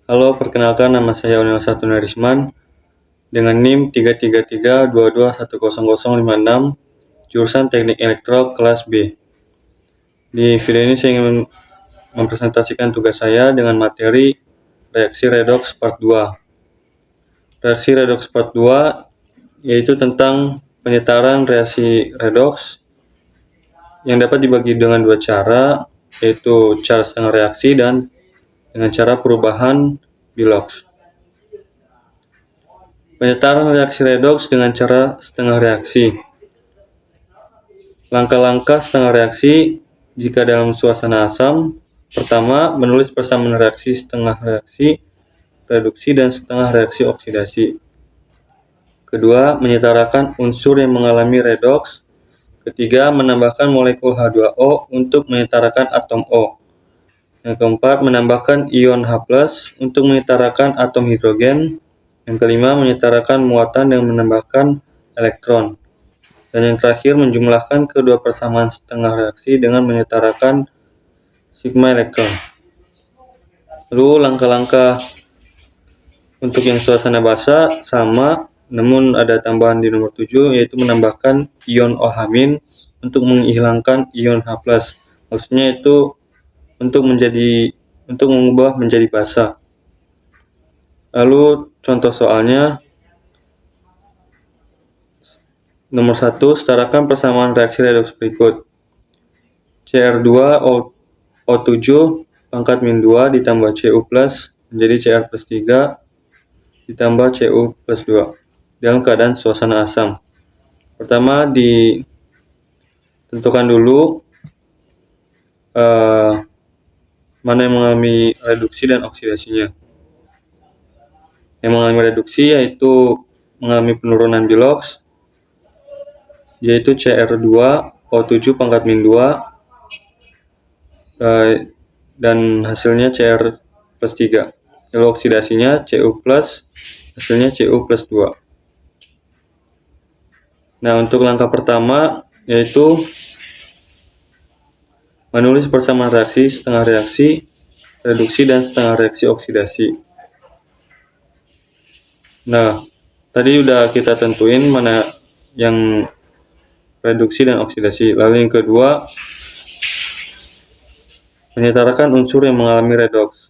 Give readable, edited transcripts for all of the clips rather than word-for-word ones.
Halo, perkenalkan nama saya Onel Satunarisman dengan NIM 33322100056, jurusan Teknik Elektro kelas B. Di video ini saya ingin mempresentasikan tugas saya dengan materi reaksi redox part 2. Reaksi redox part 2 yaitu tentang penyetaraan reaksi redox yang dapat dibagi dengan dua cara, yaitu cara setengah reaksi dan dengan cara perubahan Bilox. Penyetaraan reaksi redox dengan cara setengah reaksi. Langkah-langkah setengah reaksi jika dalam suasana asam. Pertama, menulis persamaan reaksi setengah reaksi reduksi dan setengah reaksi oksidasi. Kedua, menyetarakan unsur yang mengalami redox. Ketiga, menambahkan molekul H2O untuk menyetarakan atom O. Yang keempat, menambahkan ion H+ untuk menyetarakan atom hidrogen. Yang kelima, menyetarakan muatan dengan menambahkan elektron. Dan yang terakhir, menjumlahkan kedua persamaan setengah reaksi dengan menyetarakan sigma elektron. Lalu langkah-langkah untuk yang suasana basah sama, namun ada tambahan di nomor 7, yaitu menambahkan ion OH- untuk menghilangkan ion H+. Maksudnya itu untuk mengubah menjadi basah. Lalu contoh soalnya, nomor 1, setarakan persamaan reaksi redox berikut. Cr2O7 pangkat min 2 ditambah Cu+ menjadi Cr+3 ditambah Cu+2 dalam keadaan suasana asam. Pertama, ditentukan dulu mana yang mengalami reduksi dan oksidasinya. Yang mengalami reduksi yaitu mengalami penurunan Bilox, yaitu Cr2O7 pangkat min 2 dan hasilnya Cr+3. Lalu oksidasinya Cu+, hasilnya Cu+2. Nah, untuk langkah pertama yaitu menulis persamaan reaksi setengah reaksi reduksi dan setengah reaksi oksidasi. Nah, tadi udah kita tentuin mana yang reduksi dan oksidasi. Lalu yang kedua, menyetarakan unsur yang mengalami redox.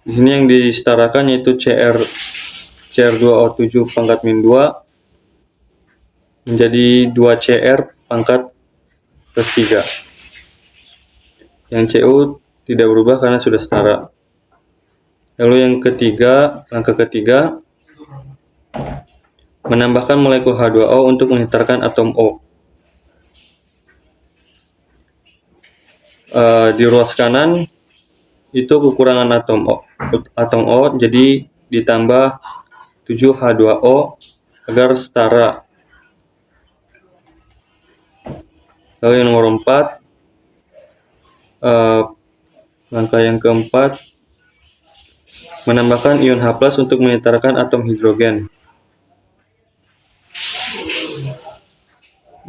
Di sini yang disetarakan yaitu Cr2O7 pangkat min 2 menjadi 2Cr pangkat +3. Yang Cu tidak berubah karena sudah setara. Lalu yang ketiga, langkah ketiga, menambahkan molekul H2O untuk menyetarkan atom O. Di ruas kanan itu kekurangan atom O, jadi ditambah 7H2O agar setara. Lalu yang nomor 4, langkah yang keempat, menambahkan ion H+ untuk menyetarakan atom hidrogen.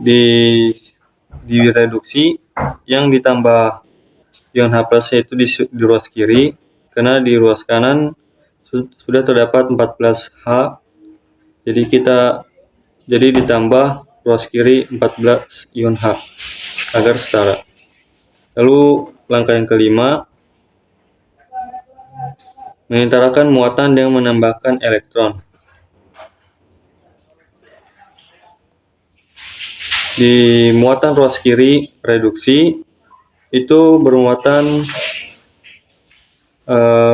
Di reduksi yang ditambah ion H+ yaitu di ruas kiri, karena di ruas kanan sudah terdapat 14H, jadi ditambah ruas kiri 14 ion H agar setara. Lalu langkah yang kelima, menyetarakan muatan dengan menambahkan elektron. Di muatan ruas kiri reduksi itu bermuatan 12.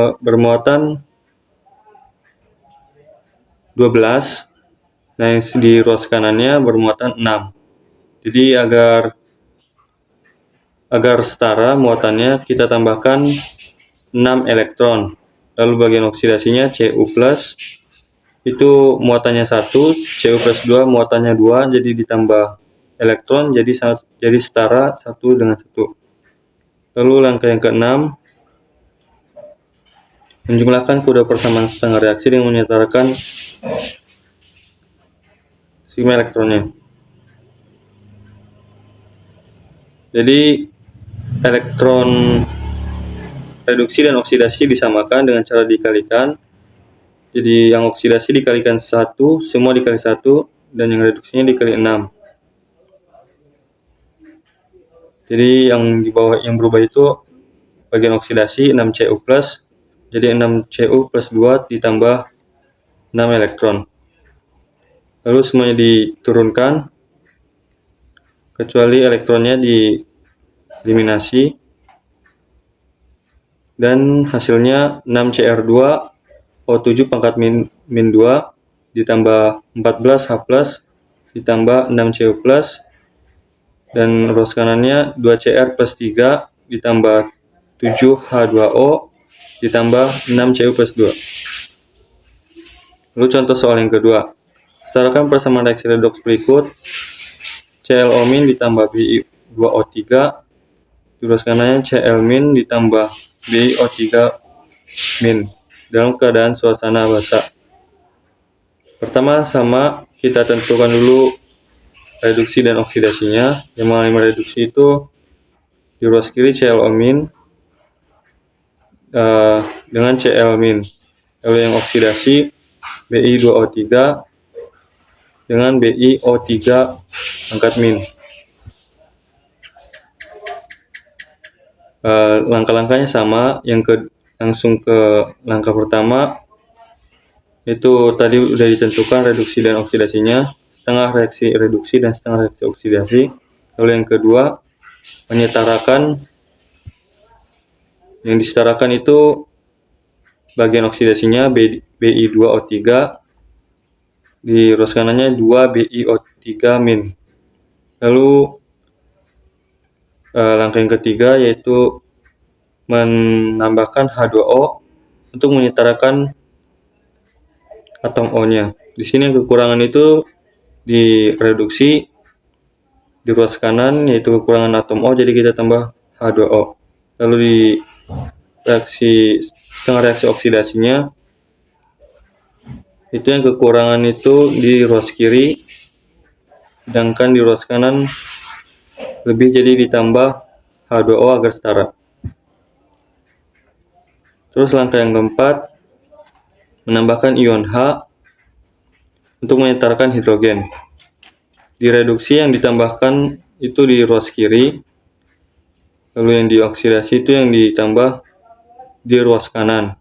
Nah, yang di ruas kanannya bermuatan 6. Jadi agar setara muatannya, kita tambahkan 6 elektron. Lalu bagian oksidasinya Cu+, itu muatannya 1, Cu+2 muatannya 2, jadi ditambah elektron jadi setara 1 dengan 1. Lalu langkah yang keenam, menjumlahkan kedua persamaan setengah reaksi dengan menyetarakan sigma elektronnya. Jadi elektron reduksi dan oksidasi disamakan dengan cara dikalikan. Jadi yang oksidasi dikalikan 1, semua dikali 1, dan yang reduksinya dikali 6. Jadi yang di bawah yang berubah itu bagian oksidasi 6Cu+, jadi 6Cu plus 2 ditambah 6 elektron. Lalu semuanya diturunkan, kecuali elektronnya dieliminasi, dan hasilnya 6Cr2O7 pangkat min 2 ditambah 14H+, ditambah 6Cu+, dan ruas kanannya 2Cr plus 3 ditambah 7H2O ditambah 6Cu plus 2. Lalu contoh soal yang kedua. Setarakan persamaan reaksi redoks berikut. ClO- ditambah Bi2O3, di ruas kanannya Cl- ditambah BiO3- dalam keadaan suasana basah. Pertama sama kita tentukan dulu reduksi dan oksidasinya. Yang mengalami reduksi itu di ruas kiri ClO- dengan Cl-. Lalu yang oksidasi Bi2O3 dengan BiO3 angkat min. Langkah-langkahnya sama. Langsung ke langkah pertama, itu tadi udah ditentukan reduksi dan oksidasinya, setengah reaksi reduksi dan setengah reaksi oksidasi. Lalu yang kedua, menyetarakan. Yang disetarakan itu bagian oksidasinya Bi2O3, di ruas kanannya 2 BiO3-. Lalu langkah yang ketiga yaitu menambahkan H2O untuk menyetarakan atom O-nya. Di sini yang kekurangan itu di reduksi di ruas kanan, yaitu kekurangan atom O, jadi kita tambah H2O. Lalu di setengah reaksi oksidasinya, itu yang kekurangan itu di ruas kiri, sedangkan di ruas kanan lebih, jadi ditambah H2O agar setara. Terus langkah yang keempat, menambahkan ion H untuk menyetarakan hidrogen. Di reduksi yang ditambahkan itu di ruas kiri, lalu yang dioksidasi itu yang ditambah di ruas kanan.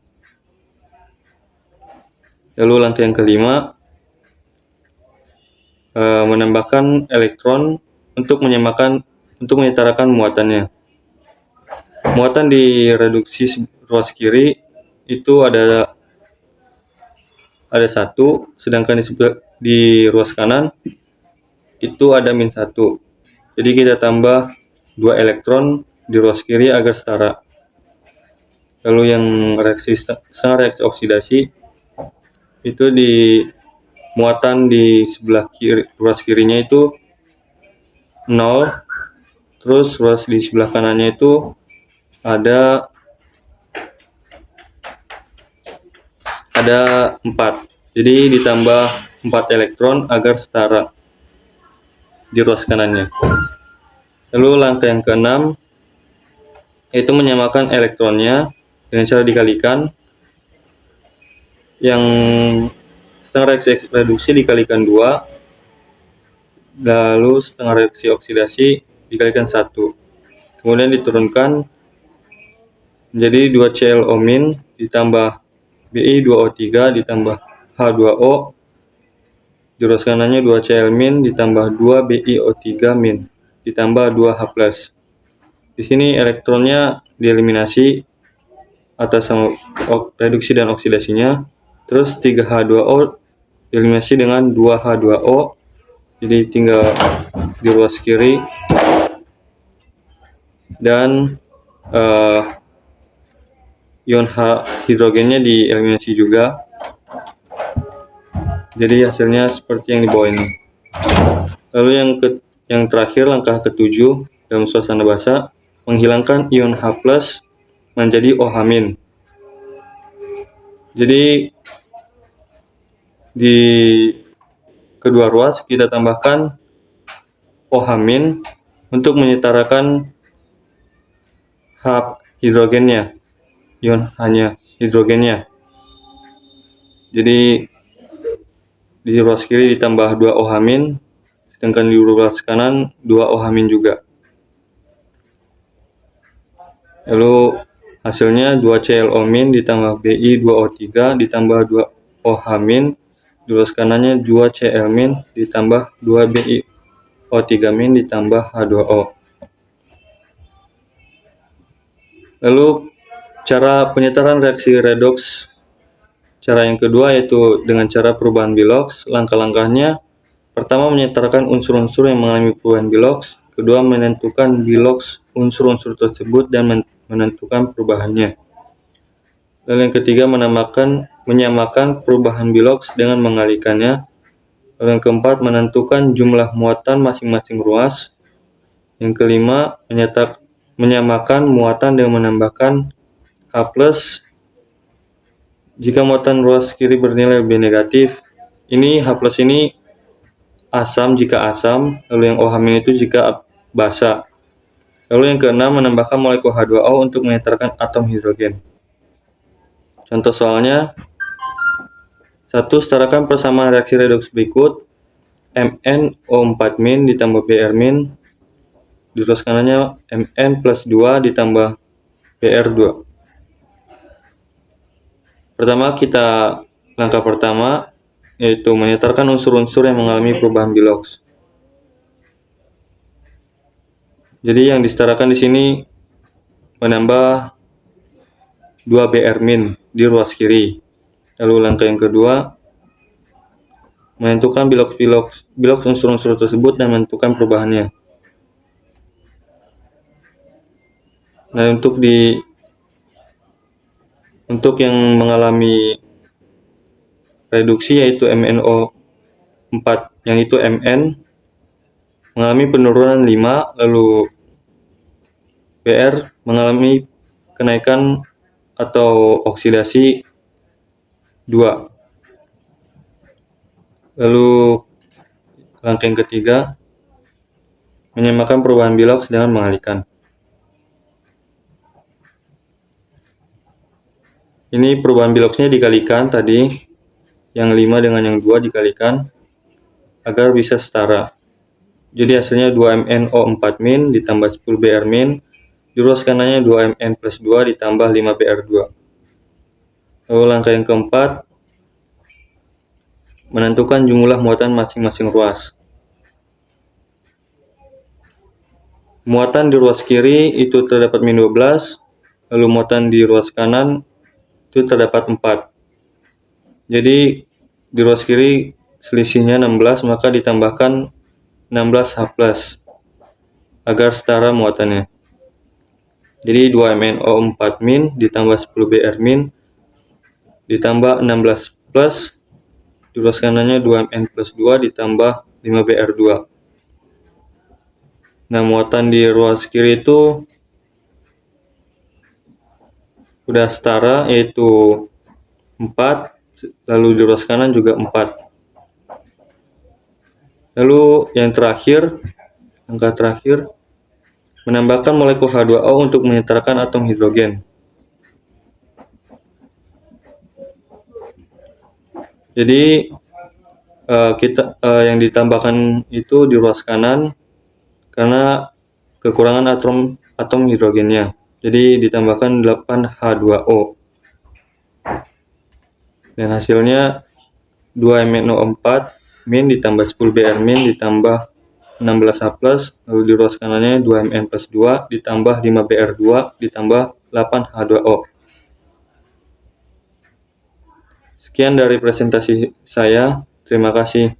Lalu langkah yang kelima, menambahkan elektron untuk menyetarakan muatannya. Muatan di reduksi ruas kiri itu ada 1, sedangkan di ruas kanan itu ada -1. Jadi kita tambah 2 elektron di ruas kiri agar setara. Lalu yang setengah reaksi oksidasi itu di muatan di sebelah kiri, ruas kirinya itu 0, terus ruas di sebelah kanannya itu ada 4. Jadi ditambah 4 elektron agar setara di ruas kanannya. Lalu langkah yang keenam yaitu menyamakan elektronnya dengan cara dikalikan. Yang setengah reaksi reduksi dikalikan 2, lalu setengah reaksi oksidasi dikalikan 1, kemudian diturunkan menjadi 2 ClO- ditambah Bi2O3 ditambah H2O, di ruas kanannya 2 Cl- ditambah 2 BiO3- ditambah 2 H+. Di sini elektronnya dieliminasi atas reduksi dan oksidasinya. Terus 3H2O dieliminasi dengan 2H2O, jadi tinggal di ruas kiri, dan ion hidrogennya dieliminasi juga. Jadi hasilnya seperti yang di bawah ini. Lalu yang terakhir, langkah ke-7 dalam suasana basah, menghilangkan ion H+ menjadi OH-. Jadi di kedua ruas kita tambahkan OH- untuk menyetarakan H hidrogennya. ion hanya hidrogennya. Jadi di ruas kiri ditambah 2 OH-, sedangkan di ruas kanan 2 OH- juga. Lalu hasilnya 2ClO- ditambah Bi2O3 ditambah 2 OH- di ruas kanannya 2Cl- ditambah 2 BiO3- ditambah H2O. Lalu cara penyetaraan reaksi redoks, cara yang kedua yaitu dengan cara perubahan Bilox. Langkah-langkahnya: pertama, menyetarkan unsur-unsur yang mengalami perubahan Bilox. Kedua, menentukan Bilox unsur-unsur tersebut dan menentukan perubahannya. Lalu yang ketiga, menyamakan perubahan Bilox dengan mengalihkannya. Lalu yang keempat, menentukan jumlah muatan masing-masing ruas. Yang kelima, menyamakan muatan dengan menambahkan H+. Jika muatan ruas kiri bernilai lebih negatif, ini H+ ini asam jika asam, lalu yang OH- itu jika basa. Lalu yang keenam, menambahkan molekul H2O untuk menyetarkan atom hidrogen. Contoh soalnya: 1. Setarakan persamaan reaksi redoks berikut: MnO4- ditambah Br-, di ruas kanannya Mn+2 ditambah Br2. Langkah pertama yaitu menyetarkan unsur-unsur yang mengalami perubahan Bilox. Jadi yang disetarakan di sini menambah 2 Br- di ruas kiri. Lalu langkah yang kedua, menentukan Bilox unsur-unsur tersebut dan menentukan perubahannya. Nah, untuk yang mengalami reduksi yaitu MnO4, yang itu Mn mengalami penurunan 5, lalu Br mengalami kenaikan atau oksidasi 2. Lalu langkah yang ketiga, menyamakan perubahan Bilox dengan mengalihkan. Ini perubahan Biloxnya dikalikan tadi, yang 5 dengan yang 2 dikalikan agar bisa setara. Jadi hasilnya 2MnO4- ditambah 10 Br-, di ruas kanannya 2Mn+2 ditambah 5 Br2. Lalu langkah yang keempat, menentukan jumlah muatan masing-masing ruas. Muatan di ruas kiri itu terdapat -12, lalu muatan di ruas kanan itu terdapat 4. Jadi di ruas kiri selisihnya 16, maka ditambahkan 16H+ agar setara muatannya. Jadi 2MnO4- ditambah 10 Br- ditambah 16+, di ruas kanannya 2Mn+2 ditambah 5 Br2. Nah, muatan di ruas kiri itu udah setara, yaitu 4, lalu di ruas kanan juga 4. Lalu yang terakhir, angka terakhir, menambahkan molekul H2O untuk menyetarkan atom hidrogen. Jadi yang ditambahkan itu di ruas kanan karena kekurangan atom hidrogennya. Jadi ditambahkan 8H2O. Dan hasilnya 2MnO4- ditambah 10 Br- ditambah 16H+, lalu di ruas kanannya 2Mn+2 ditambah 5 Br2 ditambah 8H2O. Sekian dari presentasi saya. Terima kasih.